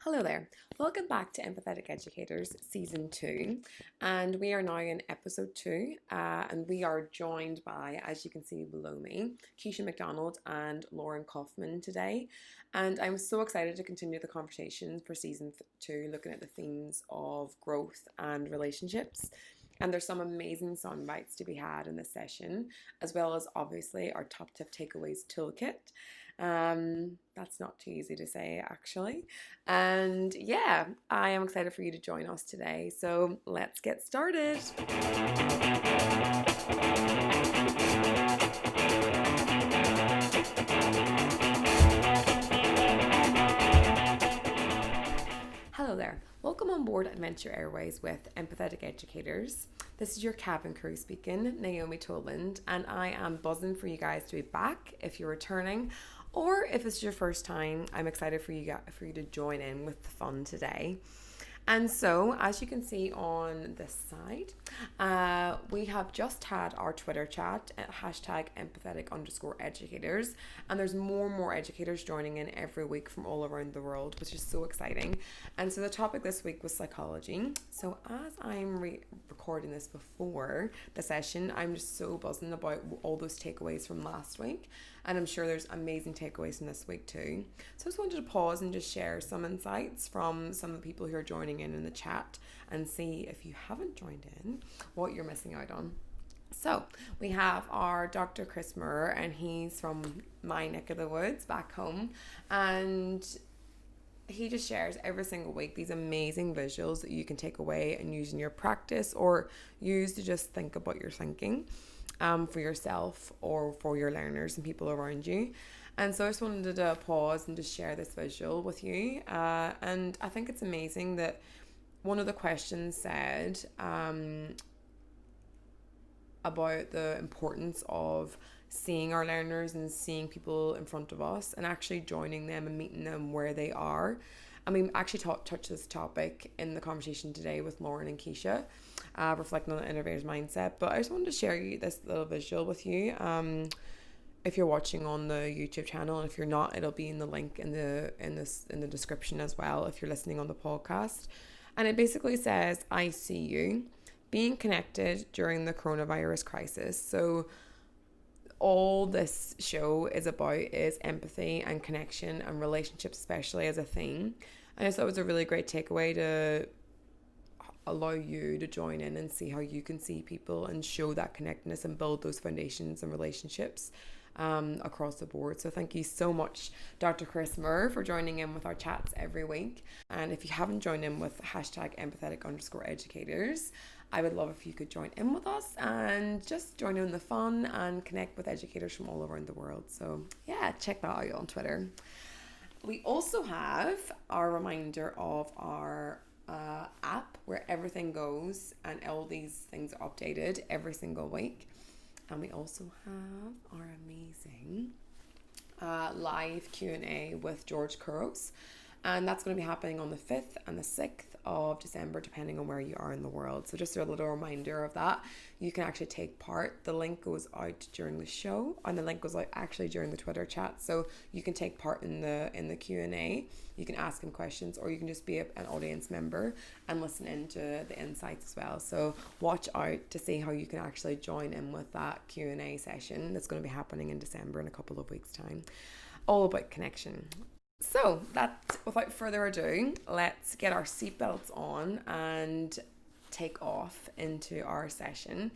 Hello there. Welcome back to Empathetic Educators Season 2. And we are now in Episode 2. And we are joined by, as you can see below me, Kecia Mc Donald and Lauren Kaufman today. And I'm so excited to continue the conversation for Season 2, looking at the themes of growth and relationships. And there's some amazing sound bites to be had in this session, as well as obviously our top tip takeaways toolkit. That's not too easy to say, actually. And yeah, I am excited for you to join us today. So let's get started. Hello there. Welcome on board Adventure Airways with Empathetic Educators. This is your cabin crew speaking, Naomi Toland, and I am buzzing for you guys to be back if you're returning, or if it's your first time. I'm excited for you to join in with the fun today. And so, as you can see on this side, we have just had our Twitter chat at #empathetic_educators, and there's more and more educators joining in every week from all around the world, which is so exciting. And so the topic this week was psychology. So as I'm recording this before the session, I'm just so buzzing about all those takeaways from last week, and I'm sure there's amazing takeaways from this week too. So I just wanted to pause and just share some insights from some of the people who are joining in the chat and see, if you haven't joined in, what you're missing out on. So we have our Dr. Chris Moore, and he's from my neck of the woods back home, and he just shares every single week these amazing visuals that you can take away and use in your practice, or use to just think about your thinking for yourself or for your learners and people around you. And so I just wanted to pause and just share this visual with you. And I think it's amazing that one of the questions said about the importance of seeing our learners and seeing people in front of us and actually joining them and meeting them where they are. And we actually touched this topic in the conversation today with Lauren and Kecia, reflecting on the innovator's mindset. But I just wanted to share this little visual with you. If you're watching on the YouTube channel, and if you're not, it'll be in the link in the description as well if you're listening on the podcast. And it basically says, "I see you, being connected during the coronavirus crisis." So all this show is about is empathy and connection and relationships, especially as a theme. And I thought it was a really great takeaway to allow you to join in and see how you can see people and show that connectedness and build those foundations and relationships across the board. So thank you so much, Dr. Chris Moore, for joining in with our chats every week. And if you haven't joined in with #empathetic_educators, I would love if you could join in with us and just join in the fun and connect with educators from all around the world. So yeah, check that out on Twitter. We also have our reminder of our app where everything goes and all these things are updated every single week. And we also have our amazing live Q&A with George Couros. And that's going to be happening on the 5th and the 6th of December, depending on where you are in the world. So just a little reminder of that. You can actually take part. The link goes out during the show, and the link goes out actually during the Twitter chat. So you can take part in the Q&A. You can ask him questions, or you can just be an audience member and listen into the insights as well. So watch out to see how you can actually join in with that Q&A session that's going to be happening in December in a couple of weeks' time. All about connection. So that, without further ado, let's get our seatbelts on and take off into our session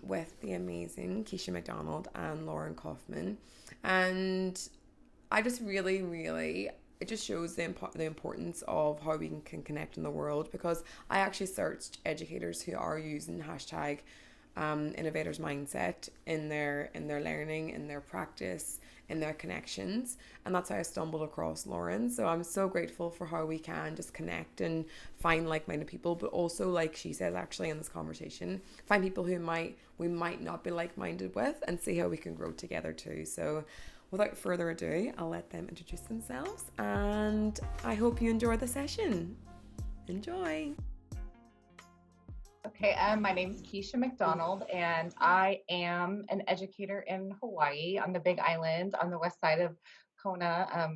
with the amazing Kecia Mc Donald and Lauren Kaufman. And I just really, it just shows the importance of how we can connect in the world, because I actually searched educators who are using #innovators mindset in their learning, in their practice, in their connections, and that's how I stumbled across Lauren. So I'm so grateful for how we can just connect and find like-minded people, but also, like she says actually in this conversation, find people who we might not be like-minded with, and see how we can grow together too. So without further ado, I'll let them introduce themselves, and I hope you enjoy the session. Enjoy. Okay, my name is Kecia Mc Donald, and I am an educator in Hawaii on the Big Island on the west side of Kona,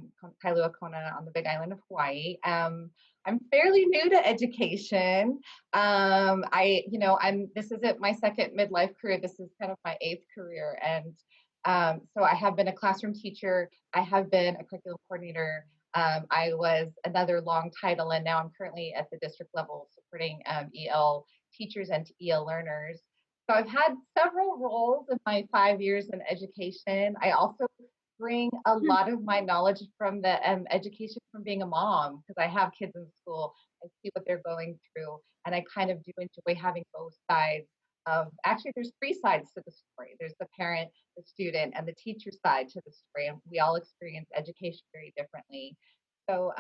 Kailua Kona on the Big Island of Hawaii. I'm fairly new to education. This isn't my second midlife career. This is kind of my eighth career. And so I have been a classroom teacher. I have been a curriculum coordinator. I was another long title, and now I'm currently at the district level supporting EL teachers and EL learners. So I've had several roles in my 5 years in education. I also bring a lot of my knowledge from the education from being a mom, because I have kids in school. I see what they're going through, and I kind of do enjoy having both sides of, actually there's three sides to the story. There's the parent, the student, and the teacher side to the story, and we all experience education very differently. So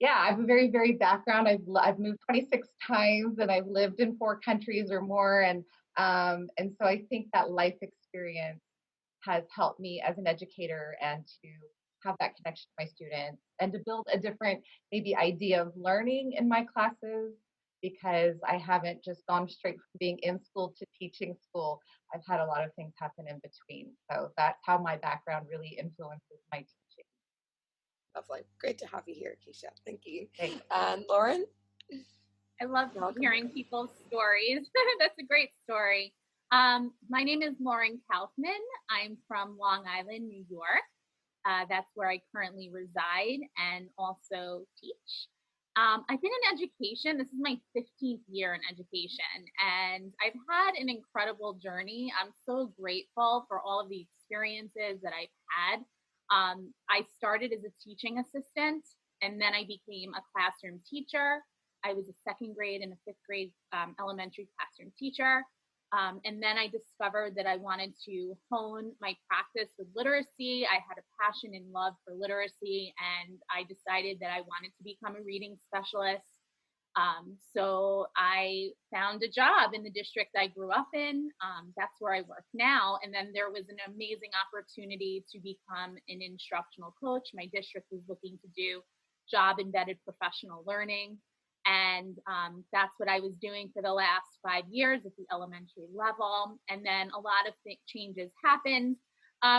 yeah, I have a very varied background. I've moved 26 times, and I've lived in 4 countries or more, and so I think that life experience has helped me as an educator, and to have that connection to my students, and to build a different maybe idea of learning in my classes, because I haven't just gone straight from being in school to teaching school. I've had a lot of things happen in between. So that's how my background really influences my teaching. Lovely. Great to have you here, Kecia. Thank you. Thanks. And Lauren? I love hearing people's stories. That's a great story. My name is Lauren Kaufman. I'm from Long Island, New York. That's where I currently reside and also teach. I've been in education. This is my 15th year in education, and I've had an incredible journey. I'm so grateful for all of the experiences that I've had. I started as a teaching assistant, and then I became a classroom teacher. I was a second grade and a fifth grade elementary classroom teacher. And then I discovered that I wanted to hone my practice with literacy. I had a passion and love for literacy, and I decided that I wanted to become a reading specialist. So I found a job in the district I grew up in. That's where I work now. And then there was an amazing opportunity to become an instructional coach. My district was looking to do job embedded professional learning. And that's what I was doing for the last 5 years at the elementary level. And then a lot of changes happened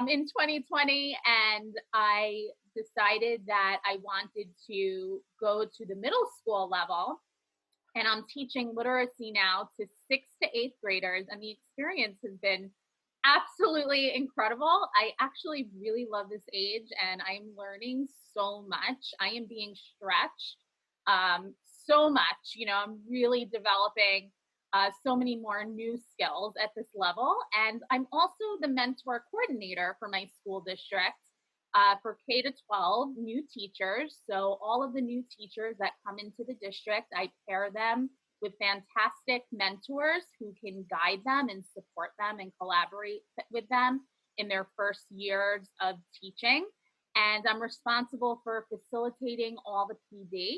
in 2020. And I decided that I wanted to go to the middle school level. And I'm teaching literacy now to 6th to 8th graders. And the experience has been absolutely incredible. I actually really love this age, and I'm learning so much. I am being stretched so much. I'm really developing so many more new skills at this level. And I'm also the mentor coordinator for my school district for K to 12 new teachers. So all of the new teachers that come into the district, I pair them with fantastic mentors who can guide them and support them and collaborate with them in their first years of teaching. And I'm responsible for facilitating all the PD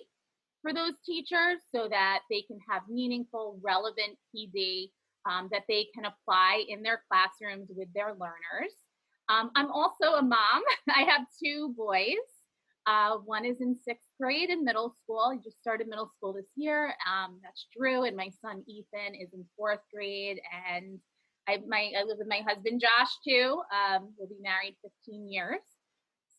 for those teachers so that they can have meaningful, relevant PD that they can apply in their classrooms with their learners. I'm also a mom. I have 2 boys. One is in 6th grade in middle school. He just started middle school this year. That's Drew, and my son Ethan is in 4th grade. And I live with my husband Josh too. We'll be married 15 years.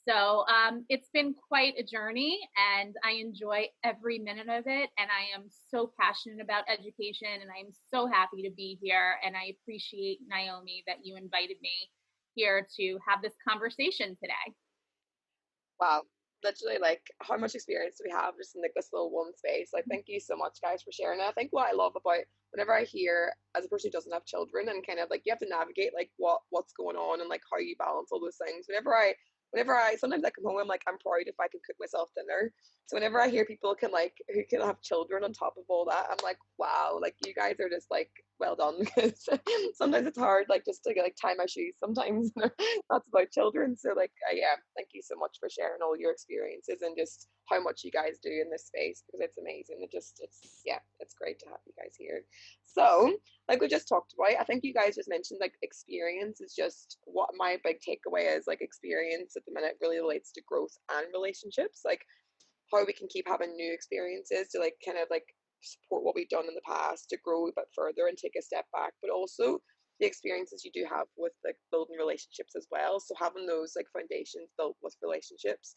So it's been quite a journey, and I enjoy every minute of it. And I am so passionate about education, and I'm so happy to be here. And I appreciate, Naomi, that you invited me here to have this conversation today. Wow. Literally, like, how much experience do we have just in like this little one space? Like, thank you so much, guys, for sharing. And I think what I love about whenever I hear, as a person who doesn't have children, and kind of like you have to navigate like what's going on and like how you balance all those things. Whenever I sometimes I come home, I'm like, I'm proud if I can cook myself dinner. So whenever I hear people who can have children on top of all that, I'm like, wow, like you guys are just like, well done. Because sometimes it's hard, like just to like tie my shoes. Sometimes that's about children. So like, yeah, thank you so much for sharing all your experiences and just how much you guys do in this space, because it's amazing. It's great to have you guys here. So like we just talked about, I think you guys just mentioned like experience is just what my big takeaway is. Like experience at the minute really relates to growth and relationships, like how we can keep having new experiences to like kind of like support what we've done in the past, to grow a bit further and take a step back, but also the experiences you do have with like building relationships as well. So having those like foundations built with relationships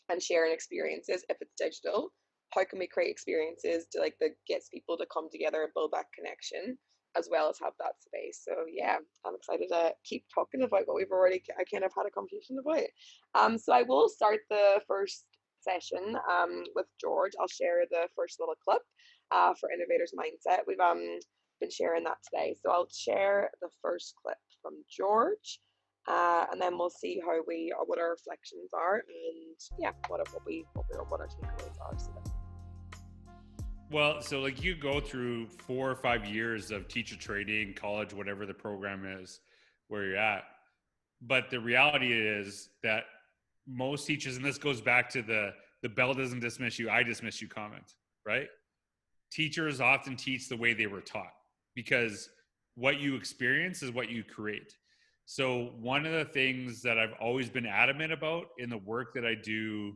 and sharing experiences, if it's digital, how can we create experiences to like that gets people to come together and build that connection as well as have that space. So yeah, I'm excited to keep talking about what we've already I kind of had a conversation about. So I will start the first session with George. I'll share the first little clip for Innovators Mindset. We've been sharing that today. So I'll share the first clip from George. And then we'll see how what our reflections are, and yeah, what our takeaways are. So well, so like you go through 4 or 5 years of teacher training, college, whatever the program is, where you're at. But the reality is that most teachers, and this goes back to the bell doesn't dismiss you, I dismiss you comment, right? Teachers often teach the way they were taught, because what you experience is what you create. So one of the things that I've always been adamant about in the work that I do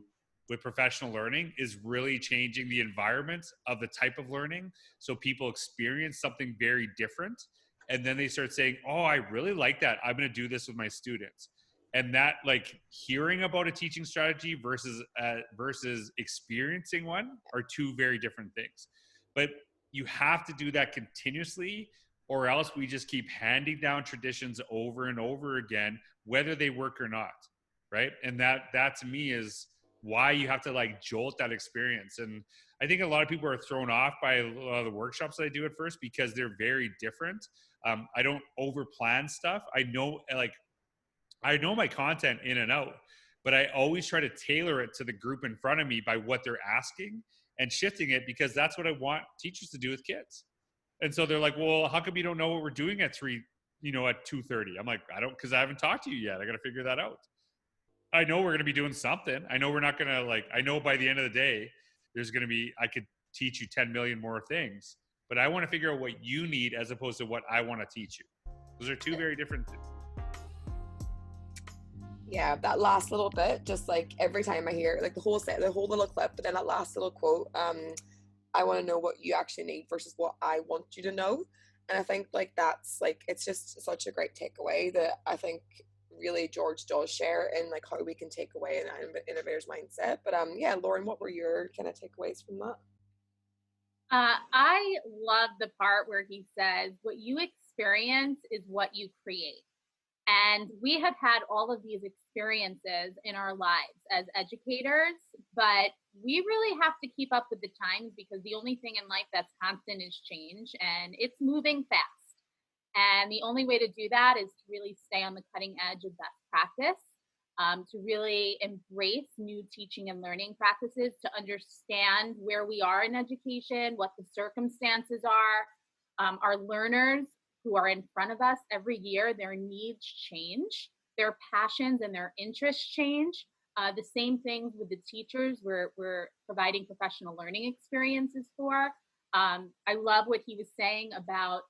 with professional learning is really changing the environment of the type of learning so people experience something very different. And then they start saying, oh, I really like that. I'm going to do this with my students. And that, like, hearing about a teaching strategy versus experiencing one are two very different things. But you have to do that continuously, or else we just keep handing down traditions over and over again, whether they work or not, right? And that to me is why you have to like jolt that experience. And I think a lot of people are thrown off by a lot of the workshops that I do at first because they're very different. I don't over plan stuff. I know my content in and out, but I always try to tailor it to the group in front of me by what they're asking and shifting it, because that's what I want teachers to do with kids. And so they're like, well, how come you don't know what we're doing at 2:30? I'm like, because I haven't talked to you yet. I got to figure that out. I know we're going to be doing something. I know we're not going to I know by the end of the day, I could teach you 10 million more things, but I want to figure out what you need as opposed to what I want to teach you. Those are two very different things. Yeah, that last little bit, just like every time I hear like the whole little clip, but then that last little quote, I want to know what you actually need versus what I want you to know. And I think like that's like, it's just such a great takeaway that I think really George does share in like how we can take away an innovator's mindset. But yeah, Lauren, what were your kind of takeaways from that? I love the part where he says, what you experience is what you create. And we have had all of these experiences in our lives as educators, but we really have to keep up with the times, because the only thing in life that's constant is change, and it's moving fast. And the only way to do that is to really stay on the cutting edge of best practice, to really embrace new teaching and learning practices, to understand where we are in education, what the circumstances are. Our learners who are in front of us every year, their needs change, their passions and their interests change. The same things with the teachers we're providing professional learning experiences for. I love what he was saying about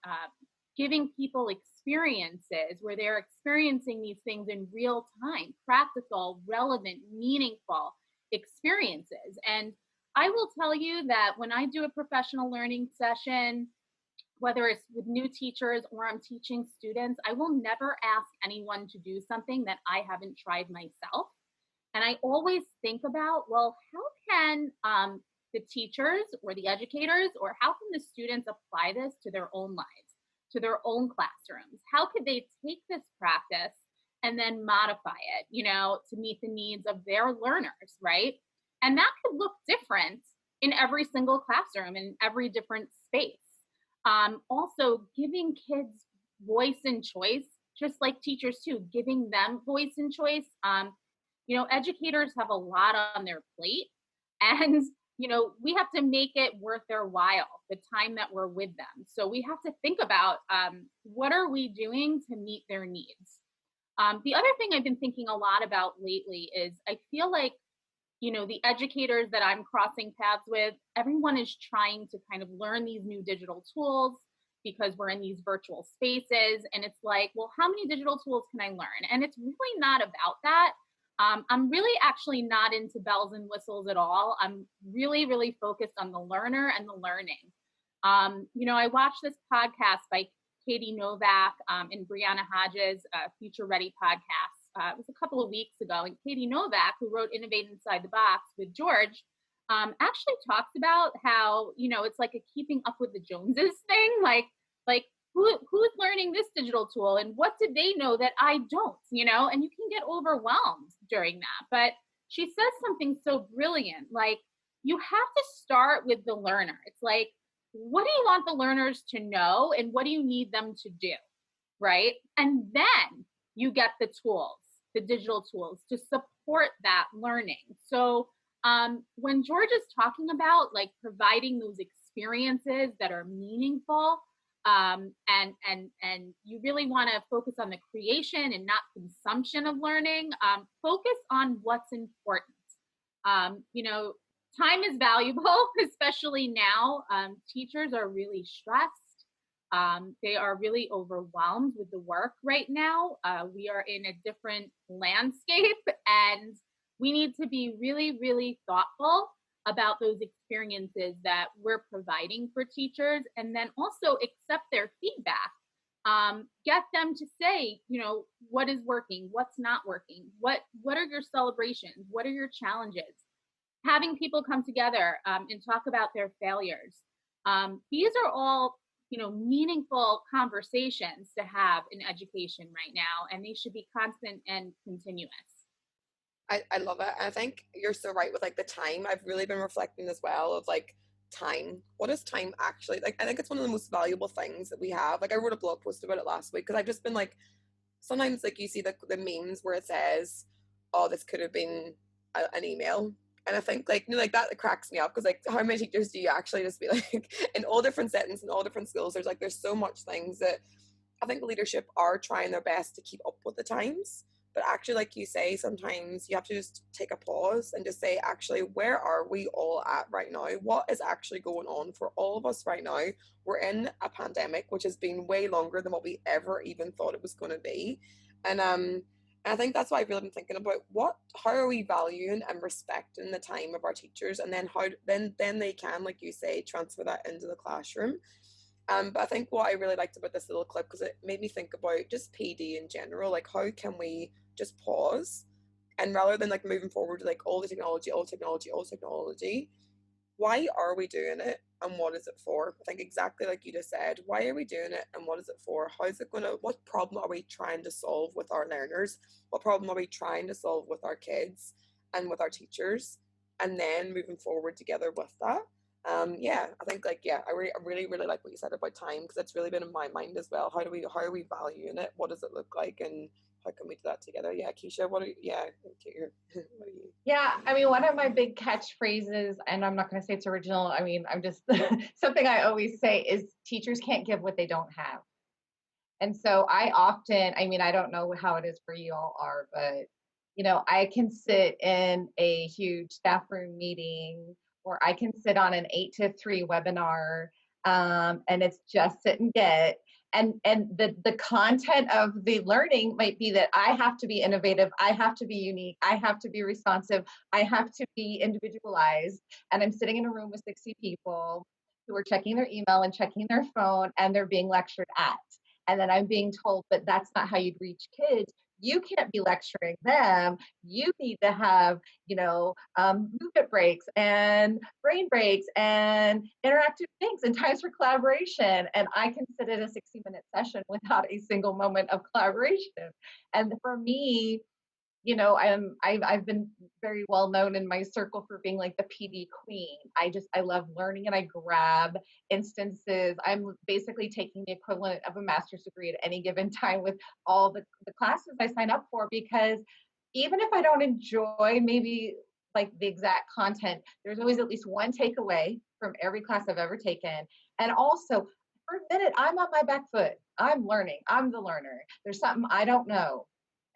giving people experiences where they're experiencing these things in real time, practical, relevant, meaningful experiences. And I will tell you that when I do a professional learning session, whether it's with new teachers or I'm teaching students, I will never ask anyone to do something that I haven't tried myself. And I always think about, well, how can the teachers or the educators, or how can the students apply this to their own lives, to their own classrooms? How could they take this practice and then modify it, to meet the needs of their learners, right? And that could look different in every single classroom, in every different space. Also, giving kids voice and choice, just like teachers too, giving them voice and choice. Educators have a lot on their plate, and we have to make it worth their while, the time that we're with them. So we have to think about what are we doing to meet their needs. The other thing I've been thinking a lot about lately is I feel like the educators that I'm crossing paths with, everyone is trying to kind of learn these new digital tools because we're in these virtual spaces. And it's like, well, how many digital tools can I learn? And it's really not about that. I'm really actually not into bells and whistles at all. I'm really, really focused on the learner and the learning. I watched this podcast by Katie Novak and Brianna Hodges' Future Ready podcast. It was a couple of weeks ago, and Katie Novak, who wrote Innovate Inside the Box with George, actually talks about how, you know, it's like a keeping up with the Joneses thing. Like who's learning this digital tool and what did they know that I don't, you know, and you can get overwhelmed during that. But she says something so brilliant, like you have to start with the learner. It's like, what do you want the learners to know and what do you need them to do, right? And then you get the tools, the digital tools to support that learning. So when George is talking about like providing those experiences that are meaningful, and you really want to focus on the creation and not consumption of learning, focus on what's important. You know, time is valuable, especially now. Teachers are really stressed. They are really overwhelmed with the work right now. We are in a different landscape, and we need to be really, really thoughtful about those experiences that we're providing for teachers, and then also accept their feedback. Get them to say, you know, what is working, what's not working, what are your celebrations, what are your challenges? Having people come together and talk about their failures. These are all, you know, meaningful conversations to have in education right now, and they should be constant and continuous. I love it. And I think you're so right with like the time. I've really been reflecting as well of like time. What is time actually? Like, I think it's one of the most valuable things that we have. Like, I wrote a blog post about it last week because I've just been like, sometimes like you see the memes where it says, oh, this could have been an email. And I think like, you know, like that cracks me up because like how many teachers do you actually just be like in all different settings and all different schools? There's so much things that I think leadership are trying their best to keep up with the times. But actually, like you say, sometimes you have to just take a pause and just say, actually, where are we all at right now? What is actually going on for all of us right now? We're in a pandemic, which has been way longer than what we ever even thought it was going to be. And I think that's why I've really been thinking about how are we valuing and respecting the time of our teachers, and then how then they can, like you say, transfer that into the classroom. But I think what I really liked about this little clip, because it made me think about just PD in general, like how can we just pause, and rather than like moving forward to like all technology, why are we doing it and what is it for? I think exactly like you just said, why are we doing it and what is it for? What problem are we trying to solve with our learners? What problem are we trying to solve with our kids and with our teachers? And then moving forward together with that. I think like, I really, really like what you said about time, because it's really been in my mind as well. How are we valuing it? What does it look like? And how can we do that together? Yeah, Kecia, what are you? Yeah, I mean, one of my big catchphrases, and I'm not going to say it's original. I mean, I'm just something I always say is teachers can't give what they don't have. And so I don't know how it is for you all are, but you know, I can sit in a huge staff room meeting, or I can sit on an 8 to 3 webinar, and it's just sit and get. And the content of the learning might be that I have to be innovative, I have to be unique, I have to be responsive, I have to be individualized. And I'm sitting in a room with 60 people who are checking their email and checking their phone, and they're being lectured at. And then I'm being told, but that's not how you'd reach kids. You can't be lecturing them. You need to have, movement breaks and brain breaks and interactive things and times for collaboration. And I can sit at a 60-minute session without a single moment of collaboration. And for me, I've been very well known in my circle for being like the PD queen. I love learning, and I grab instances. I'm basically taking the equivalent of a master's degree at any given time with all the classes I sign up for, because even if I don't enjoy maybe like the exact content, there's always at least one takeaway from every class I've ever taken. And also, for a minute, I'm on my back foot. I'm learning. I'm the learner. There's something I don't know,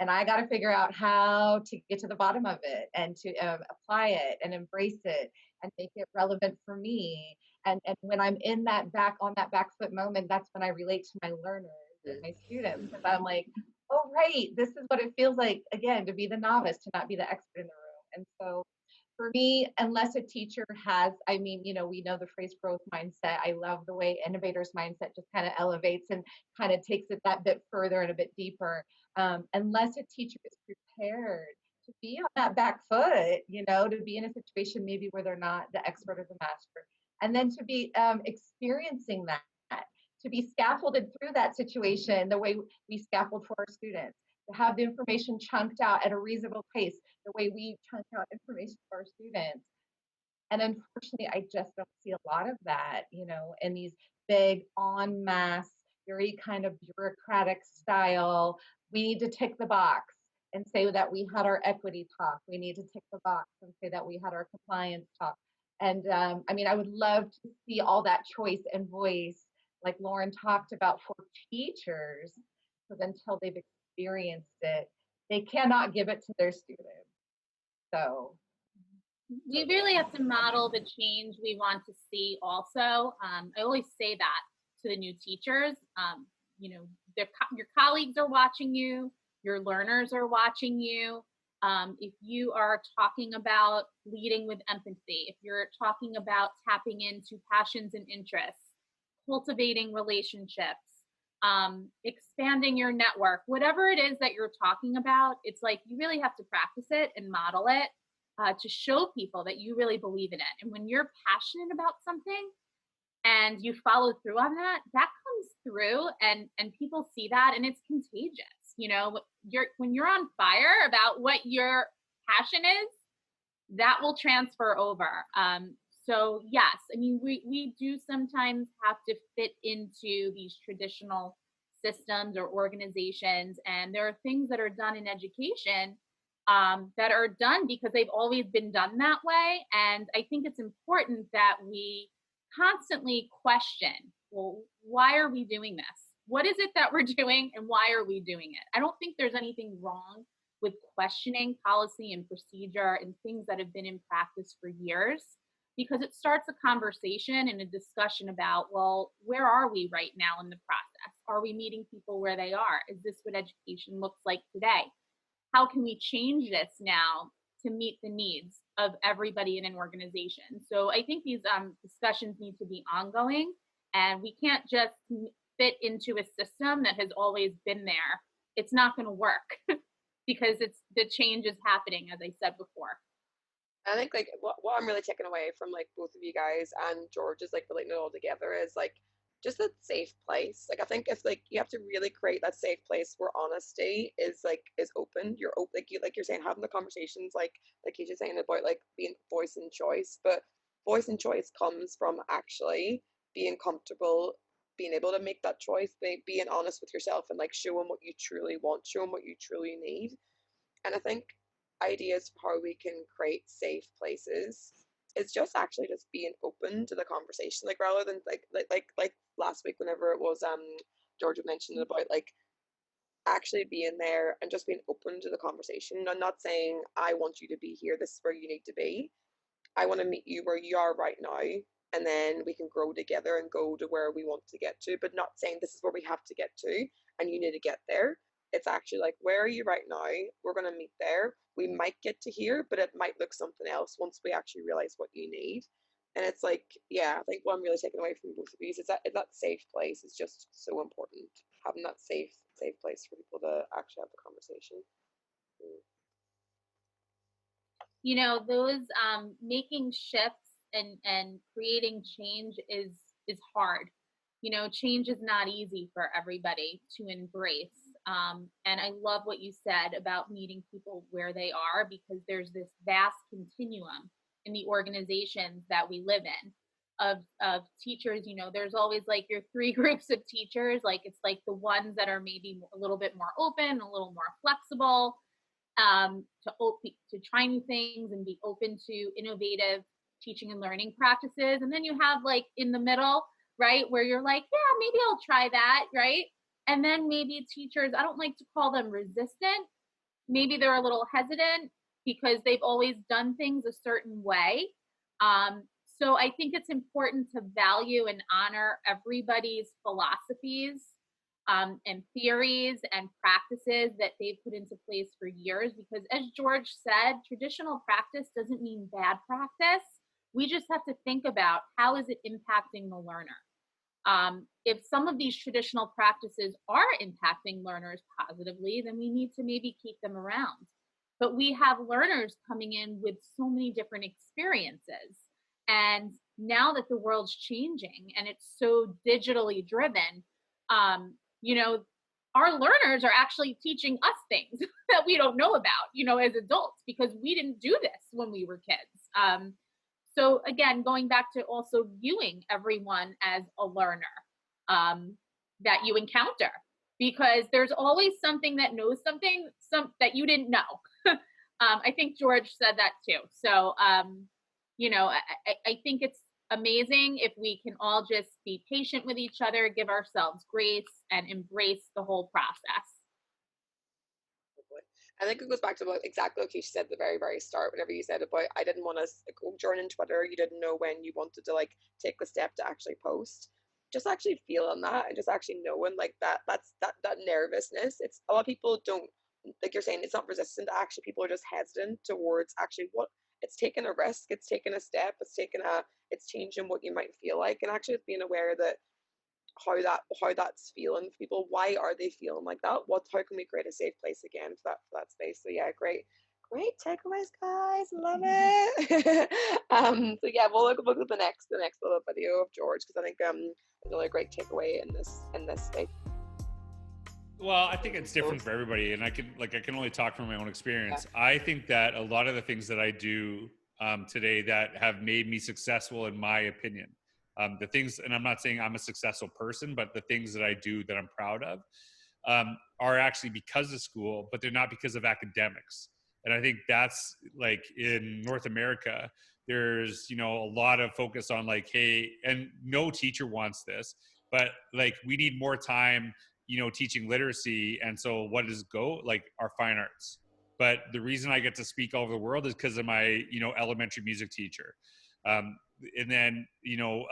and I got to figure out how to get to the bottom of it and to apply it and embrace it and make it relevant for me. And when I'm in on that back foot moment, that's when I relate to my learners and my students, because I'm like, oh, right, this is what it feels like, again, to be the novice, to not be the expert in the room. And so For me, unless a teacher has, I mean, we know the phrase growth mindset. I love the way innovators mindset just kind of elevates and kind of takes it that bit further and a bit deeper. Unless a teacher is prepared to be on that back foot, to be in a situation maybe where they're not the expert or the master, and then to be experiencing that, to be scaffolded through that situation the way we scaffold for our students, to have the information chunked out at a reasonable pace, the way we chunk out information for our students. And unfortunately, I just don't see a lot of that, in these big en masse, very kind of bureaucratic style. We need to tick the box and say that we had our equity talk. We need to tick the box and say that we had our compliance talk. And I mean, I would love to see all that choice and voice, like Lauren talked about, for teachers, because until they've experienced it, they cannot give it to their students. So we really have to model the change we want to see also. I always say that to the new teachers. Your colleagues are watching you, your learners are watching you. If you are talking about leading with empathy, if you're talking about tapping into passions and interests, cultivating relationships, expanding your network, whatever it is that you're talking about, it's like you really have to practice it and model it to show people that you really believe in it. And when you're passionate about something and you follow through on that, that comes through and people see that, and it's contagious. When you're on fire about what your passion is, that will transfer over. So yes, I mean, we do sometimes have to fit into these traditional systems or organizations, and there are things that are done in education that are done because they've always been done that way. And I think it's important that we constantly question, well, why are we doing this? What is it that we're doing, and why are we doing it? I don't think there's anything wrong with questioning policy and procedure and things that have been in practice for years, because it starts a conversation and a discussion about, well, where are we right now in the process? Are we meeting people where they are? Is this what education looks like today? How can we change this now to meet the needs of everybody in an organization? So I think these discussions need to be ongoing, and we can't just fit into a system that has always been there. It's not going to work because the change is happening, as I said before. I think like what I'm really taking away from like both of you guys and George is like relating it all together is like just a safe place. Like I think if like you have to really create that safe place where honesty is open. You're open, like you're saying, having the conversations like Kecia's saying about like being voice and choice, but voice and choice comes from actually being comfortable, being able to make that choice, being honest with yourself, and like showing what you truly want, showing what you truly need. And I think ideas for how we can create safe places is just actually just being open to the conversation, like rather than like last week whenever it was Georgia mentioned about like actually being there and just being open to the conversation. I'm not saying I want you to be here, this is where you need to be. I want to meet you where you are right now, and then we can grow together and go to where we want to get to, but not saying this is where we have to get to and you need to get there. It's actually like, where are you right now? We're going to meet there. We might get to here, but it might look something else once we actually realize what you need. And it's like, yeah, I think what I'm really taking away from both of these is that safe place is just so important. Having that safe place for people to actually have the conversation. Those making shifts and creating change is hard. Change is not easy for everybody to embrace. And I love what you said about meeting people where they are, because there's this vast continuum in the organizations that we live in of teachers. There's always like your three groups of teachers. Like it's like the ones that are maybe a little bit more open, a little more flexible, to try new things and be open to innovative teaching and learning practices. And then you have like in the middle, right, where you're like, yeah, maybe I'll try that, right? And then maybe teachers, I don't like to call them resistant. Maybe they're a little hesitant because they've always done things a certain way. So I think it's important to value and honor everybody's philosophies and theories and practices that they've put into place for years. Because as George said, traditional practice doesn't mean bad practice. We just have to think about how is it impacting the learner. If some of these traditional practices are impacting learners positively, then we need to maybe keep them around. But we have learners coming in with so many different experiences. And now that the world's changing and it's so digitally driven, you know, our learners are actually teaching us things that we don't know about, you know, as adults, because we didn't do this when we were kids. So again, going back to also viewing everyone as a learner that you encounter, because there's always something that knows something that you didn't know. I think George said that too. So, you know, I think it's amazing if we can all just be patient with each other, give ourselves grace, and embrace the whole process. I think it goes back to what exactly what Kecia said at the very, very start, whenever you said about I didn't want to go joining Twitter, you didn't know when you wanted to like take the step to actually post. Just actually feeling that and just actually knowing like that's that nervousness. It's a lot of people don't, like you're saying, it's not resistant. Actually, people are just hesitant towards actually what it's taking a risk, it's taking a step, it's changing what you might feel like, and actually it's being aware that how that's feeling for people. Why are they feeling like that? How can we create a safe place again for that space? So yeah, great takeaways, guys. Love it. So yeah, we'll look at the next little video of George, because I think another great takeaway in this space. Well, I think it's different for everybody, and I can only talk from my own experience. Yeah. I think that a lot of the things that I do today that have made me successful, in my opinion, the things, and I'm not saying I'm a successful person, but the things that I do that I'm proud of are actually because of school, but they're not because of academics. And I think that's like in North America, there's, you know, a lot of focus on like, hey, and no teacher wants this, but like we need more time, you know, teaching literacy. And so what does go? Like our fine arts. But the reason I get to speak all over the world is because of my, you know, elementary music teacher. And then, you know,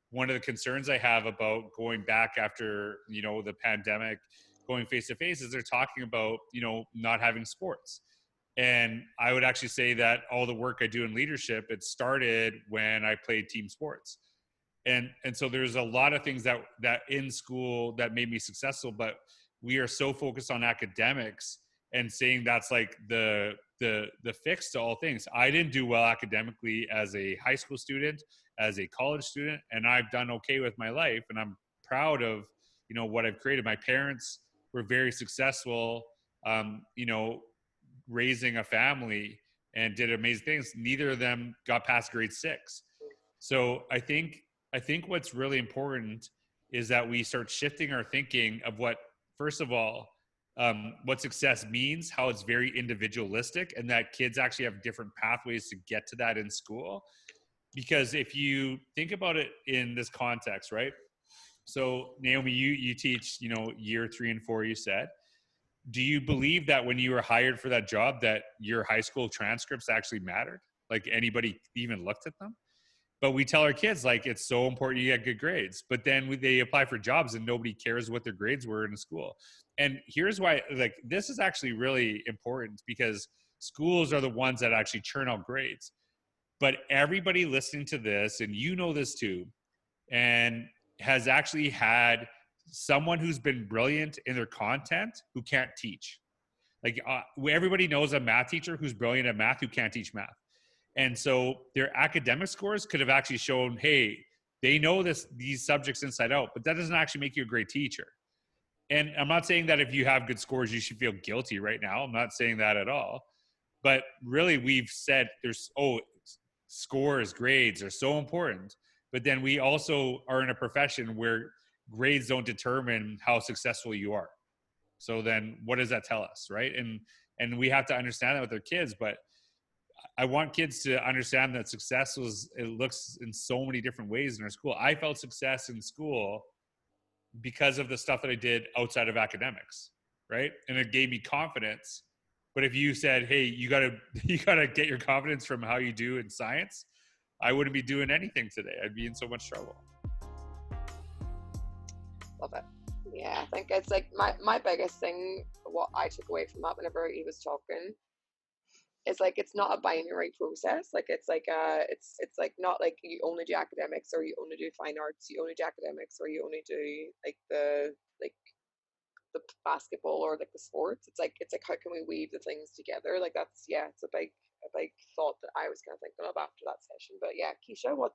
one of the concerns I have about going back after, you know, the pandemic, going face to face, is they're talking about, you know, not having sports. And I would actually say that all the work I do in leadership, it started when I played team sports. And so there's a lot of things that in school that made me successful, but we are so focused on academics and saying that's like the fix to all things. I didn't do well academically as a high school student, as a college student, and I've done okay with my life, and I'm proud of, you know, what I've created. My parents were very successful, you know, raising a family and did amazing things. Neither of them got past grade 6. So I think what's really important is that we start shifting our thinking of what, first of all, what success means, how it's very individualistic, and that kids actually have different pathways to get to that in school. Because if you think about it in this context, right? So Naomi, you teach, you know, year 3 and 4, you said. Do you believe that when you were hired for that job that your high school transcripts actually mattered? Like anybody even looked at them? But we tell our kids, like, it's so important you get good grades. But then they apply for jobs and nobody cares what their grades were in school. And here's why, like, this is actually really important, because schools are the ones that actually churn out grades. But everybody listening to this, and you know this too, and has actually had someone who's been brilliant in their content who can't teach. Like everybody knows a math teacher who's brilliant at math who can't teach math. And so their academic scores could have actually shown, hey, they know these subjects inside out, but that doesn't actually make you a great teacher. And I'm not saying that if you have good scores, you should feel guilty right now. I'm not saying that at all. But really, we've said scores, grades are so important. But then we also are in a profession where grades don't determine how successful you are. So then what does that tell us, right? And we have to understand that with our kids. But I want kids to understand that success it looks in so many different ways in our school. I felt success in school because of the stuff that I did outside of academics, right? And it gave me confidence. But if you said, hey, you gotta get your confidence from how you do in science, I wouldn't be doing anything today. I'd be in so much trouble. Love it. Yeah, I think it's like my biggest thing, what I took away from that whenever he was talking, is like it's not a binary process. Like it's like not like you only do academics or you only do fine arts, you only do academics or you only do like the basketball or like the sports. It's like how can we weave the things together? Like that's yeah, it's a big thought that I was kind of thinking of after that session. But yeah, Kecia, what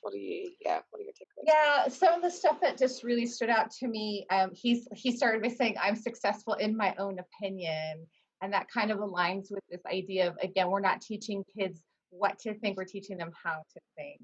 are your takeaways? Yeah, some of the stuff that just really stood out to me, he started by saying, "I'm successful in my own opinion," and that kind of aligns with this idea of, again, we're not teaching kids what to think; we're teaching them how to think.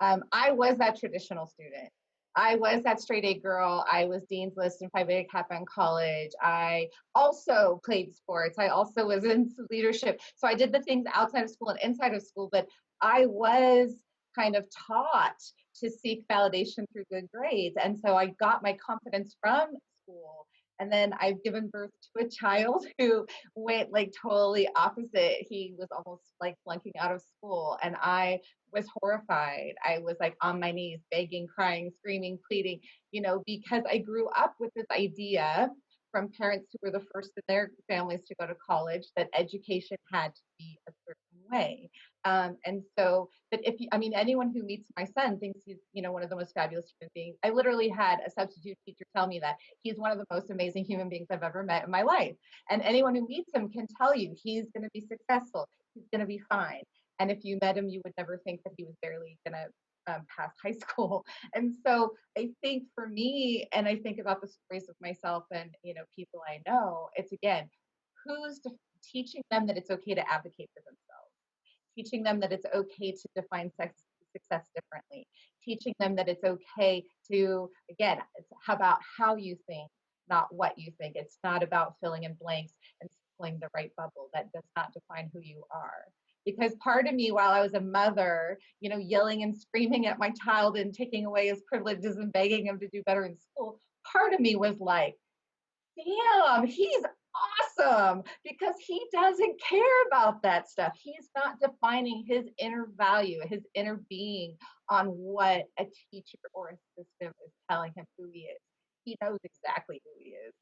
I was that traditional student. I was that straight A girl. I was Dean's List and Phi Beta Kappa in college. I also played sports. I also was in leadership. So I did the things outside of school and inside of school, but I was kind of taught to seek validation through good grades. And so I got my confidence from school. And then I've given birth to a child who went like totally opposite. He was almost like flunking out of school. And I was horrified. I was like on my knees, begging, crying, screaming, pleading, because I grew up with this idea from parents who were the first in their families to go to college that education had to be a certain way. And so, but anyone who meets my son thinks he's, one of the most fabulous human beings. I literally had a substitute teacher tell me that he's one of the most amazing human beings I've ever met in my life. And anyone who meets him can tell you he's going to be successful. He's going to be fine. And if you met him, you would never think that he was barely going to pass high school. And so I think for me, and I think about the stories of myself and, people I know, it's again, who's teaching them that it's okay to advocate for themselves, teaching them that it's okay to define success differently, teaching them that it's okay to, again, it's about how you think, not what you think. It's not about filling in blanks and filling the right bubble. That does not define who you are. Because part of me, while I was a mother, yelling and screaming at my child and taking away his privileges and begging him to do better in school, part of me was like, damn, he's awesome, because he doesn't care about that stuff. He's not defining his inner value, his inner being on what a teacher or a system is telling him who he is. He knows exactly who he is.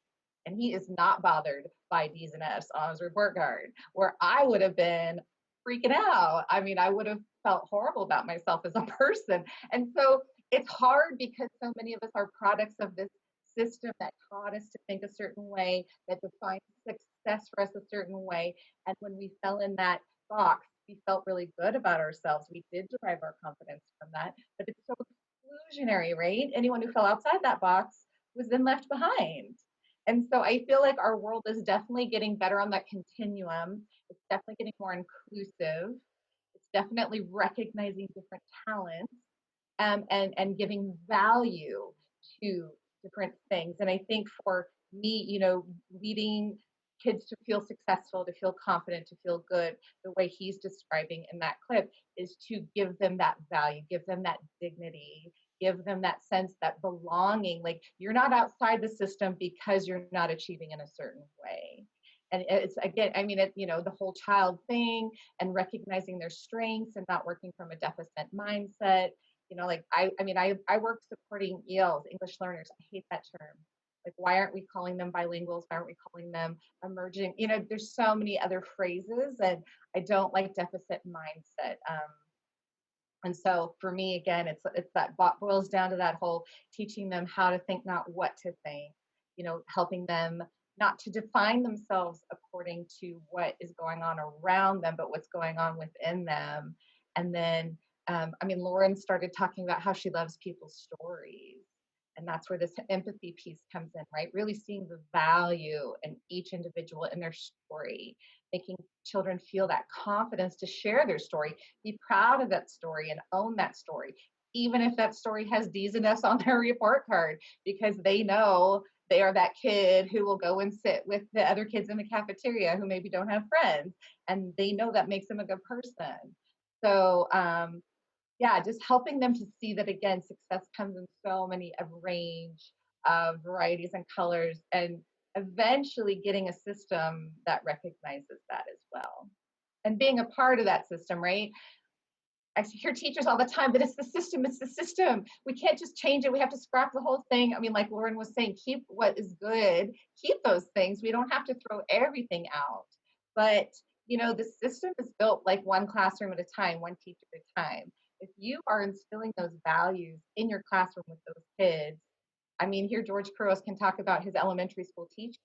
And he is not bothered by D's and F's on his report card, where I would have been freaking out. I mean, I would have felt horrible about myself as a person. And so it's hard because so many of us are products of this system that taught us to think a certain way, that defined success for us a certain way. And when we fell in that box, we felt really good about ourselves. We did derive our confidence from that, but it's so exclusionary, right? Anyone who fell outside that box was then left behind. And so I feel like our world is definitely getting better on that continuum. It's definitely getting more inclusive. It's definitely recognizing different talents, and giving value to different things. And I think for me, leading kids to feel successful, to feel confident, to feel good, the way he's describing in that clip is to give them that value, give them that dignity, give them that sense, that belonging. Like you're not outside the system because you're not achieving in a certain way. And it's again, the whole child thing and recognizing their strengths and not working from a deficit mindset. Like I work supporting ELs, English learners. I hate that term. Like, why aren't we calling them bilinguals? Why aren't we calling them emerging? There's so many other phrases, and I don't like deficit mindset. And so for me, again, it's that boils down to that whole teaching them how to think, not what to think. Helping them not to define themselves according to what is going on around them, but what's going on within them. And then, Lauren started talking about how she loves people's stories. And that's where this empathy piece comes in, right? Really seeing the value in each individual in their story, making children feel that confidence to share their story, be proud of that story and own that story, even if that story has D's and F's on their report card, because they know they are that kid who will go and sit with the other kids in the cafeteria who maybe don't have friends, and they know that makes them a good person. So just helping them to see that, again, success comes in so many a range of varieties and colors, and eventually getting a system that recognizes that as well, and being a part of that system, right? I hear teachers all the time, but it's the system. It's the system. We can't just change it. We have to scrap the whole thing. I mean, like Lauren was saying, keep what is good, keep those things. We don't have to throw everything out. But, the system is built like one classroom at a time, one teacher at a time. If you are instilling those values in your classroom with those kids, I mean, here George Couros can talk about his elementary school teacher.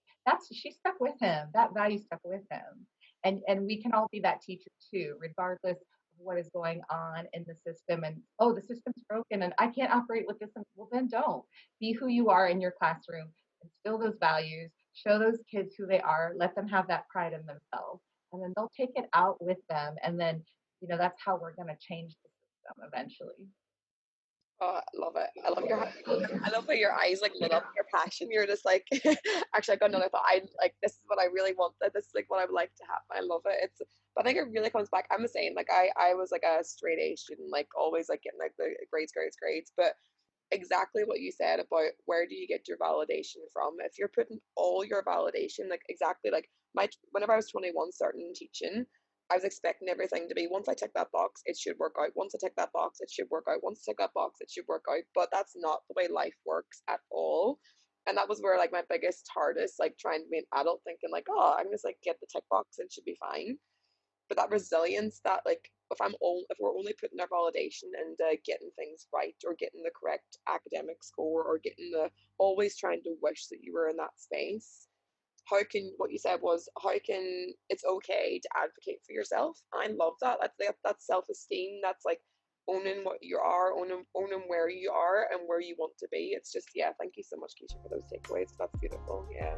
She stuck with him. That value stuck with him. And we can all be that teacher too, regardless what is going on in the system. And the system's broken and I can't operate with this. Well, then don't. Be who you are in your classroom, instill those values, show those kids who they are, let them have that pride in themselves, and then they'll take it out with them. And then that's how we're going to change the system eventually. Oh, I love it. I love how your eyes like lit up, your passion. You're just like, actually, I got another thought. This is what I really wanted. This is like what I would like to happen. I love it. But I think it really comes back. I'm the same. Like I was like a straight A student, like always like getting like the grades. But exactly what you said about where do you get your validation from? If you're putting all your validation, like exactly like whenever I was 21 starting teaching, I was expecting everything to be, once I tick that box, it should work out. Once I tick that box, it should work out. Once I tick that box, it should work out. But that's not the way life works at all. And that was where like my biggest, hardest, like trying to be an adult, thinking like, oh, I'm just like get the tick box and it should be fine. But that resilience, that like if we're only putting our validation into getting things right or getting the correct academic score or always trying to wish that you were in that space, what you said was, it's okay to advocate for yourself. I love that. That's self-esteem. That's like owning what you are, owning where you are and where you want to be. It's just, yeah, thank you so much, Kecia, for those takeaways. That's beautiful. Yeah.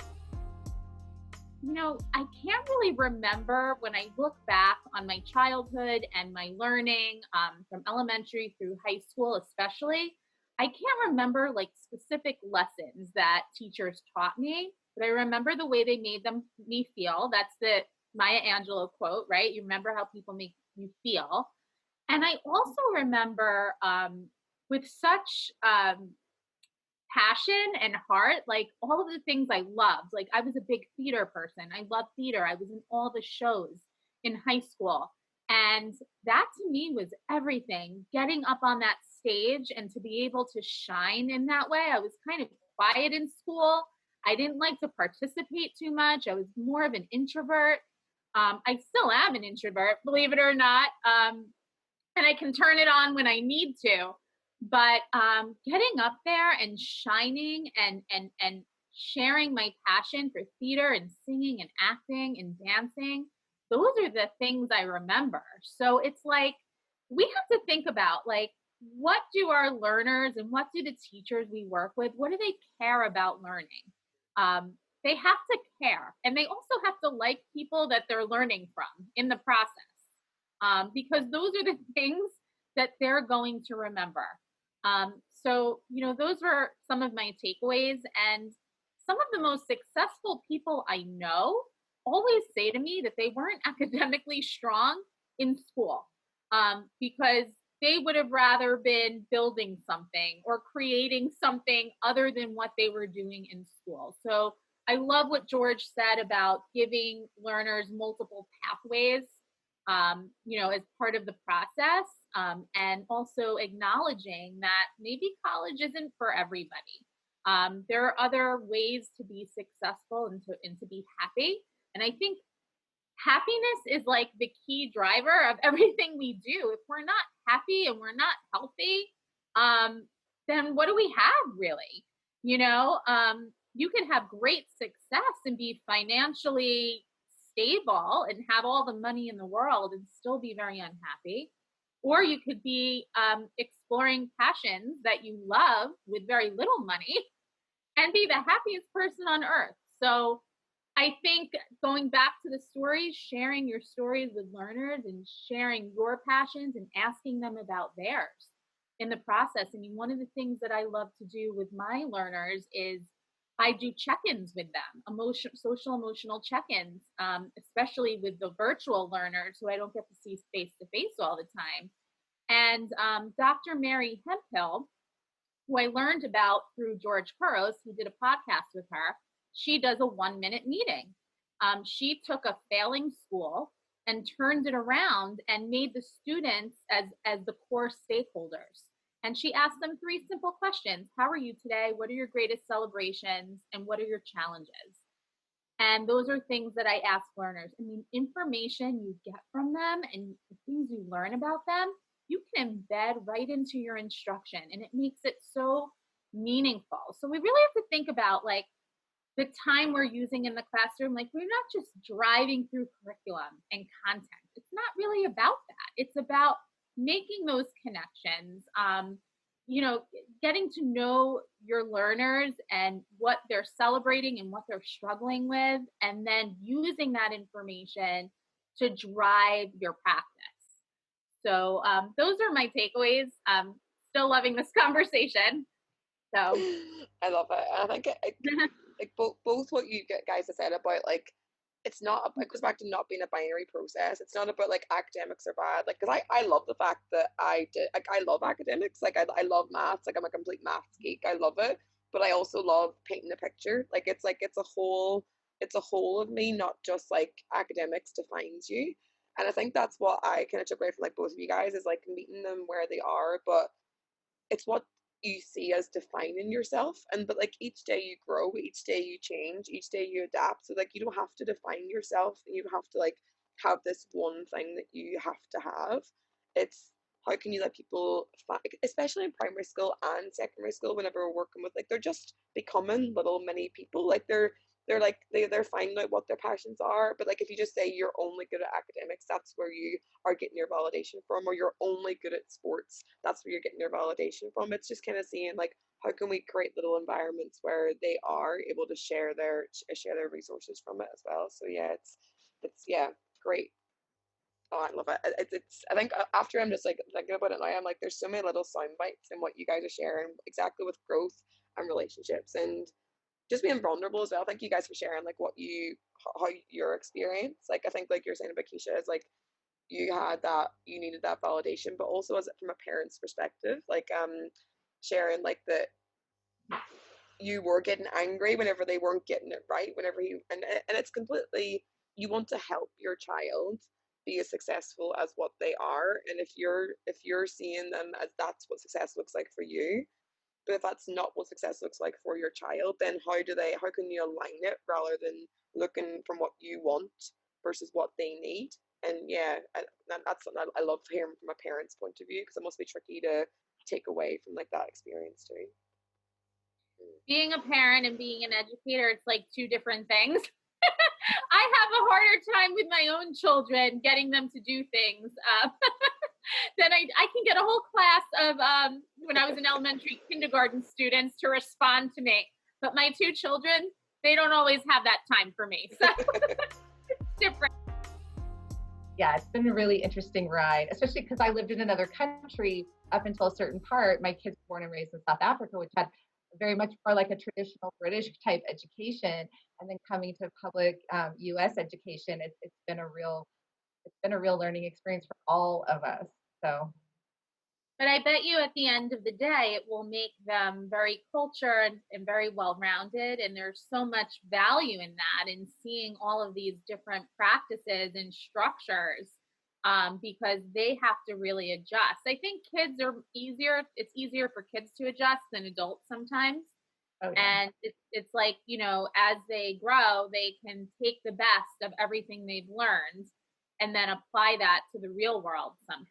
I can't really remember when I look back on my childhood and my learning from elementary through high school, especially. I can't remember like specific lessons that teachers taught me, but I remember the way they made me feel. That's the Maya Angelou quote, right? You remember how people make you feel. And I also remember with such passion and heart, like all of the things I loved. Like I was a big theater person. I loved theater. I was in all the shows in high school. And that to me was everything. Getting up on that stage and to be able to shine in that way. I was kind of quiet in school. I didn't like to participate too much. I was more of an introvert. I still am an introvert, believe it or not. And I can turn it on when I need to. But getting up there and shining and sharing my passion for theater and singing and acting and dancing, those are the things I remember. So it's like we have to think about like, what do our learners and what do the teachers we work with, what do they care about learning? They have to care, and they also have to like people that they're learning from in the process, because those are the things that they're going to remember. So, those were some of my takeaways, and some of the most successful people I know always say to me that they weren't academically strong in school, because they would have rather been building something or creating something other than what they were doing in school. So I love what George said about giving learners multiple pathways, as part of the process, and also acknowledging that maybe college isn't for everybody. There are other ways to be successful and to be happy. And I think happiness is like the key driver of everything we do. If we're not happy and we're not healthy, then what do we have really? You can have great success and be financially stable and have all the money in the world and still be very unhappy. Or you could be exploring passions that you love with very little money and be the happiest person on earth. So I think going back to the stories, sharing your stories with learners and sharing your passions and asking them about theirs in the process. I mean, one of the things that I love to do with my learners is I do check-ins with them, social emotional check-ins, especially with the virtual learners who I don't get to see face-to-face all the time. And Dr. Mary Hemphill, who I learned about through George Couros, who did a podcast with her, she does a 1-minute meeting. She took a failing school and turned it around and made the students as the core stakeholders. And she asked them 3 simple questions. How are you today? What are your greatest celebrations? And what are your challenges? And those are things that I ask learners. I mean, information you get from them and the things you learn about them, you can embed right into your instruction, and it makes it so meaningful. So we really have to think about like the time we're using in the classroom. Like, we're not just driving through curriculum and content. It's not really about that. It's about making those connections, getting to know your learners and what they're celebrating and what they're struggling with, and then using that information to drive your practice. So those are my takeaways. Still loving this conversation. So I love it. I think like both what you guys have said about like, it's not, it goes back to not being a binary process. It's not about like academics are bad. Like, cause I love the fact that I love academics. Like I love maths. Like I'm a complete maths geek. I love it. But I also love painting a picture. Like it's a whole of me, not just like academics defines you. And I think that's what I kind of took away from like both of you guys, is like meeting them where they are, but it's what you see as defining yourself. And but like each day you grow, each day you change, each day you adapt. So like you don't have to define yourself, and you don't have to like have this one thing that you have to have. It's how can you let people find, especially in primary school and secondary school, whenever we're working with, like, they're just becoming little mini people. Like they're like they're finding out what their passions are. But like if you just say you're only good at academics, that's where you are getting your validation from, or you're only good at sports, that's where you're getting your validation from. It's just kind of seeing like how can we create little environments where they are able to share their resources from it as well. So yeah, it's yeah, great. Oh, I love it. It's I think after I'm just like thinking about it now, I'm like, there's so many little sound bites in what you guys are sharing, exactly with growth and relationships and just being vulnerable as well. Thank you guys for sharing like how your experience. Like I think like you're saying about Kecia, is like you needed that validation, but also as from a parent's perspective, like sharing like that you were getting angry whenever they weren't getting it right, whenever and it's completely, you want to help your child be as successful as what they are. And if you're seeing them as that's what success looks like for you, but if that's not what success looks like for your child, then how can you align it rather than looking from what you want versus what they need? And yeah, that's something I love hearing from a parent's point of view, because it must be tricky to take away from like that experience too. Being a parent and being an educator, it's like 2 different things. I have a harder time with my own children getting them to do things than I can get a whole class of when I was in elementary kindergarten students to respond to me. But my 2 children, they don't always have that time for me. So it's different. Yeah, it's been a really interesting ride, especially because I lived in another country up until a certain part. My kids were born and raised in South Africa, which had very much more like a traditional British type education, and then coming to public U.S. education, it's been a real learning experience for all of us. So, but I bet you at the end of the day, it will make them very cultured and very well-rounded. And there's so much value in that, in seeing all of these different practices and structures, because they have to really adjust. I think kids are easier. It's easier for kids to adjust than adults sometimes. Oh, yeah. And it's like, as they grow, they can take the best of everything they've learned and then apply that to the real world somehow.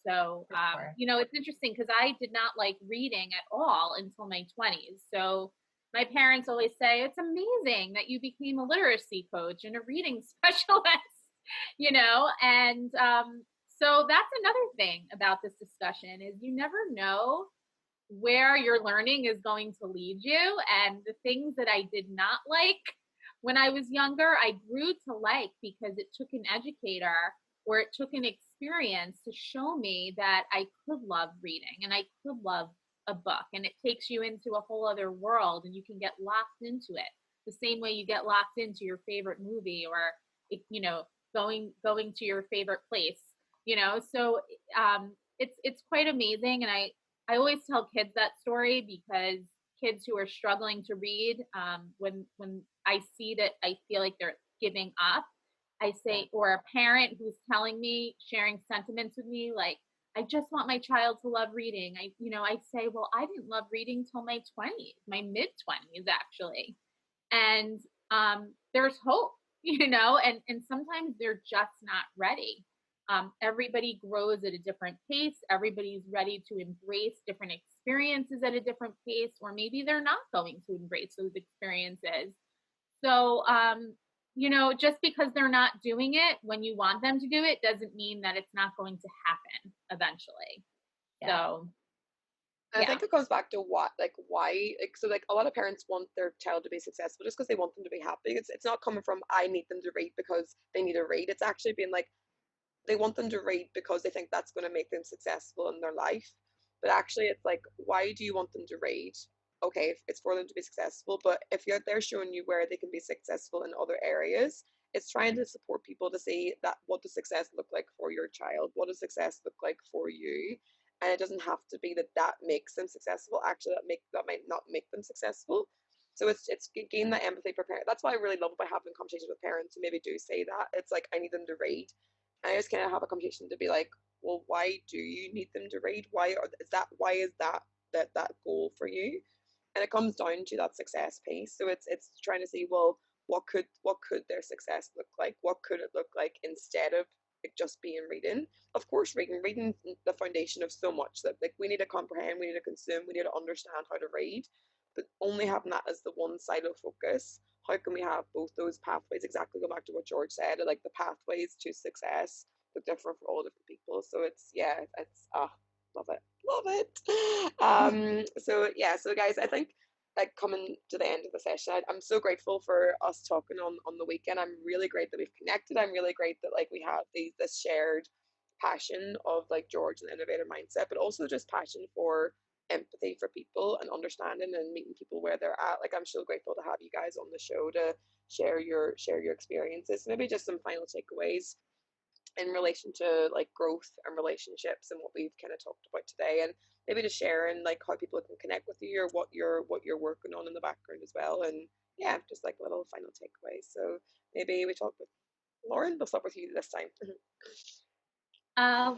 So, it's interesting because I did not like reading at all until my 20s. So my parents always say, it's amazing that you became a literacy coach and a reading specialist, and so that's another thing about this discussion, is you never know where your learning is going to lead you. And the things that I did not like when I was younger, I grew to like, because it took an educator, or it took an experience to show me that I could love reading and I could love a book. And it takes you into a whole other world, and you can get locked into it the same way you get locked into your favorite movie, or going to your favorite place. So it's quite amazing. And I always tell kids that story, because kids who are struggling to read, when I see that I feel like they're giving up, I say, or a parent who's telling me, sharing sentiments with me, like, I just want my child to love reading. I say, well, I didn't love reading till my 20s, my mid 20s actually. And there's hope, and sometimes they're just not ready. Everybody grows at a different pace. Everybody's ready to embrace different experiences at a different pace, or maybe they're not going to embrace those experiences. So, just because they're not doing it when you want them to do it doesn't mean that it's not going to happen eventually. Yeah. So, And I think it comes back to why, so like a lot of parents want their child to be successful just because they want them to be happy. It's not coming from, I need them to read because they need to read. It's actually being like, they want them to read because they think that's going to make them successful in their life. But actually, it's like, why do you want them to read? Okay, it's for them to be successful, but if they're showing you where they can be successful in other areas, it's trying to support people to see that what does success look like for your child, what does success look like for you, and it doesn't have to be that makes them successful. Actually, that might not make them successful. So it's gain that empathy for parents. That's what I really love about having conversations with parents who maybe do say that. It's like, I need them to read. I just kind of have a conversation to be like, well, why do you need them to read? Why is that goal for you? And it comes down to that success piece. So it's trying to see, well, what could their success look like? What could it look like instead of it just being reading? Of course, reading the foundation of so much, that like we need to comprehend, we need to consume, we need to understand how to read. But only having that as the one side of focus, how can we have both those pathways? Exactly, go back to what George said, like the pathways to success look different for all different people. So it's love it. So guys, I think like coming to the end of the session, I'm so grateful for us talking on the weekend. I'm really great that we've connected. I'm really great that like we have this shared passion of like George and the innovator mindset, but also just passion for empathy for people and understanding and meeting people where they're at. Like I'm so grateful to have you guys on the show to share your experiences. Maybe just some final takeaways in relation to like growth and relationships and what we've kind of talked about today, and maybe to share and like how people can connect with you or what you're working on in the background as well. And yeah, just like little final takeaways. So maybe we talk with Lauren. We'll start with you this time.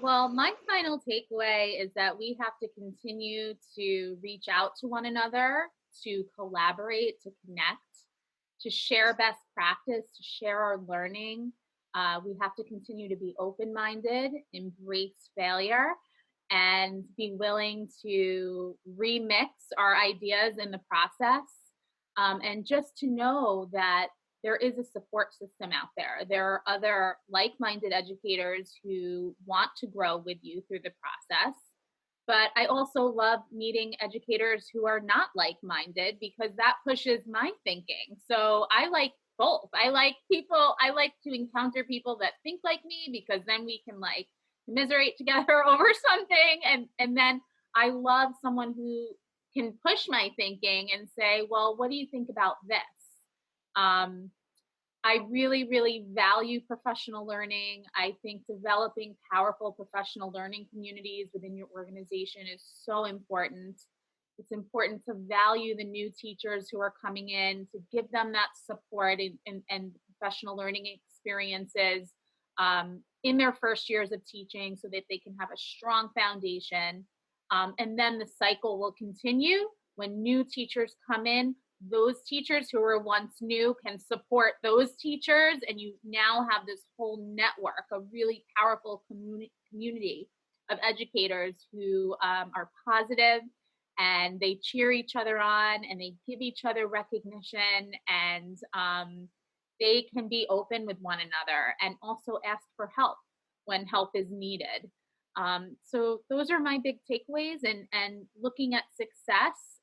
Well, my final takeaway is that we have to continue to reach out to one another, to collaborate, to connect, to share best practice, to share our learning. We have to continue to be open-minded, embrace failure, and be willing to remix our ideas in the process. And just to know that there is a support system out there. There are other like-minded educators who want to grow with you through the process. But I also love meeting educators who are not like-minded, because that pushes my thinking. So I like both. I like to encounter people that think like me, because then we can like commiserate together over something. And then I love someone who can push my thinking and say, well, what do you think about this? I really, really value professional learning. I think developing powerful professional learning communities within your organization is so important. It's important to value the new teachers who are coming in, to give them that support and professional learning experiences in their first years of teaching, so that they can have a strong foundation. And then the cycle will continue. When new teachers come in, those teachers who were once new can support those teachers, and you now have this whole network, a really powerful community of educators who are positive, and they cheer each other on, and they give each other recognition, and they can be open with one another and also ask for help when help is needed. So those are my big takeaways, and looking at success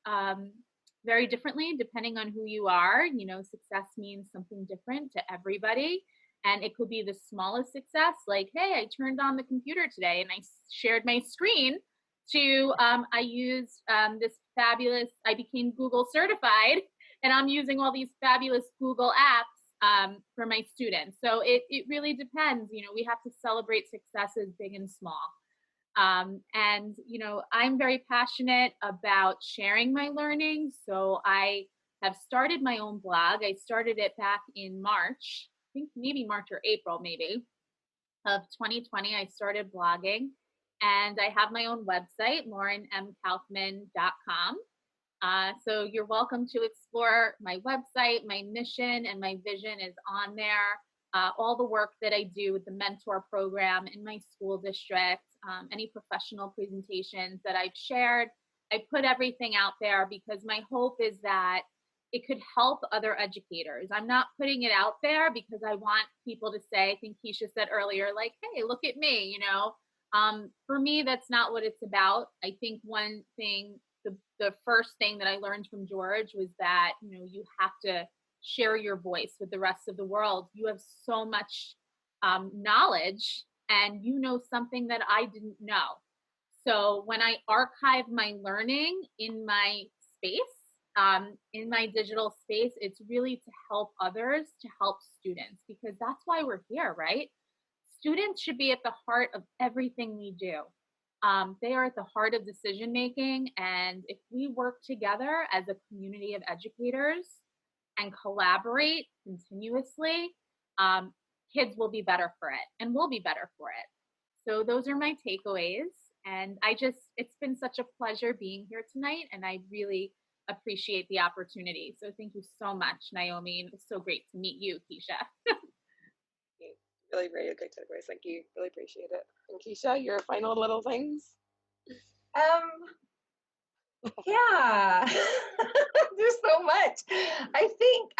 very differently depending on who you are. Success means something different to everybody. And it could be the smallest success, like, hey, I turned on the computer today and I shared my screen, to I used I became Google certified, and I'm using all these fabulous Google apps for my students. So it really depends. We have to celebrate successes big and small. And I'm very passionate about sharing my learning. So I have started my own blog. I started it back in March. think maybe March or April, maybe of 2020, I started blogging, and I have my own website, laurenmkaufman.com. So you're welcome to explore my website. My mission and my vision is on there. All the work that I do with the mentor program in my school district, any professional presentations that I've shared, I put everything out there because my hope is that it could help other educators. I'm not putting it out there because I want people to say, I think Kecia said earlier, like, hey, look at me, For me, that's not what it's about. I think one thing, the first thing that I learned from George was that, you have to share your voice with the rest of the world. You have so much knowledge, and you know something that I didn't know. So when I archive my learning in my space, in my digital space, it's really to help others, to help students, because that's why we're here, right? Students should be at the heart of everything we do. They are at the heart of decision making. And if we work together as a community of educators and collaborate continuously, kids will be better for it, and we'll be better for it. So those are my takeaways. And it's been such a pleasure being here tonight, and I really appreciate the opportunity. So thank you so much, Naomi. And it was so great to meet you, Kecia. Really, really good takeaways. Thank you. Really appreciate it. And Kecia, your final little things? Yeah, there's so much. I think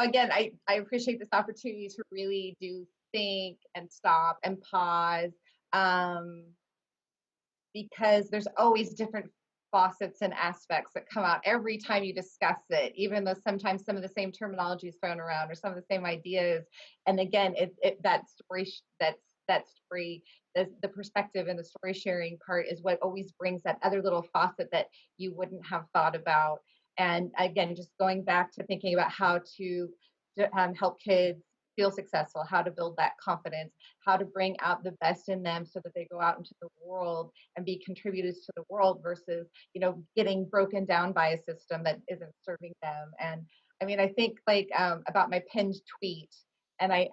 again, I appreciate this opportunity to really do think and stop and pause, because there's always different faucets and aspects that come out every time you discuss it, even though sometimes some of the same terminology is thrown around or some of the same ideas. And again, that story, the perspective and the story sharing part is what always brings that other little faucet that you wouldn't have thought about. And again, just going back to thinking about how to help kids feel successful, how to build that confidence, how to bring out the best in them so that they go out into the world and be contributors to the world versus, getting broken down by a system that isn't serving them. And I mean, I think about my pinned tweet, and I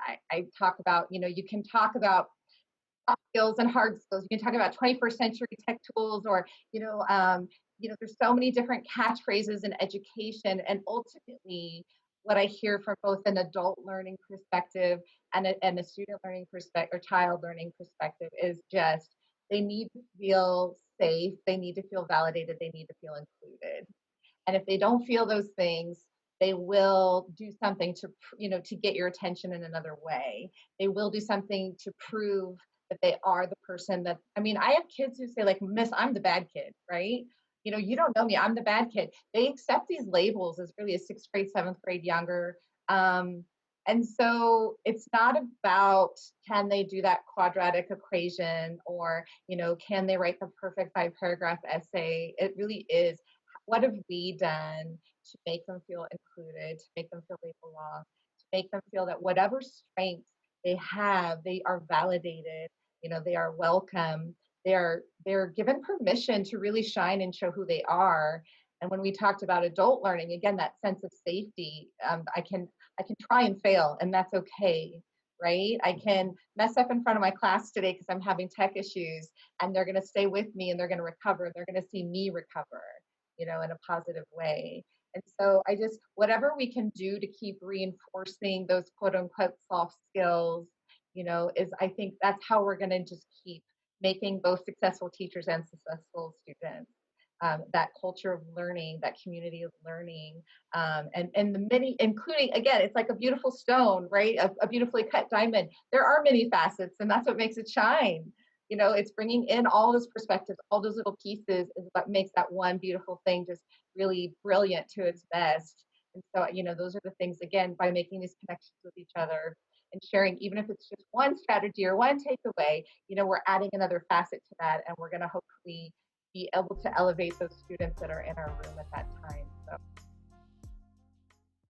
talk about, you can talk about soft skills and hard skills. You can talk about 21st century tech tools, or, there's so many different catchphrases in education. And ultimately, what I hear from both an adult learning perspective and a student learning perspective or child learning perspective is just they need to feel safe, they need to feel validated, they need to feel included. And if they don't feel those things, they will do something to get your attention in another way. They will do something to prove that they are the person that, I have kids who say, like, Miss, I'm the bad kid, right? You don't know me, I'm the bad kid. They accept these labels as really a 6th grade, 7th grade, younger. And so it's not about can they do that quadratic equation or, can they write the perfect 5-paragraph essay? It really is, what have we done to make them feel included, to make them feel they belong, to make them feel that whatever strengths they have, they are validated, they are welcome. They're given permission to really shine and show who they are. And when we talked about adult learning, again, that sense of safety, I can try and fail, and that's okay, right? I can mess up in front of my class today because I'm having tech issues, and they're going to stay with me, and they're going to recover. They're going to see me recover, in a positive way. And so whatever we can do to keep reinforcing those quote unquote soft skills, I think that's how we're going to just keep making both successful teachers and successful students. That culture of learning, that community of learning, and the many, including, again, it's like a beautiful stone, right? A beautifully cut diamond. There are many facets, and that's what makes it shine. It's bringing in all those perspectives, all those little pieces is what makes that one beautiful thing just really brilliant to its best. And so, those are the things, again, by making these connections with each other and sharing, even if it's just one strategy or one takeaway, we're adding another facet to that, and we're going to hopefully be able to elevate those students that are in our room at that time.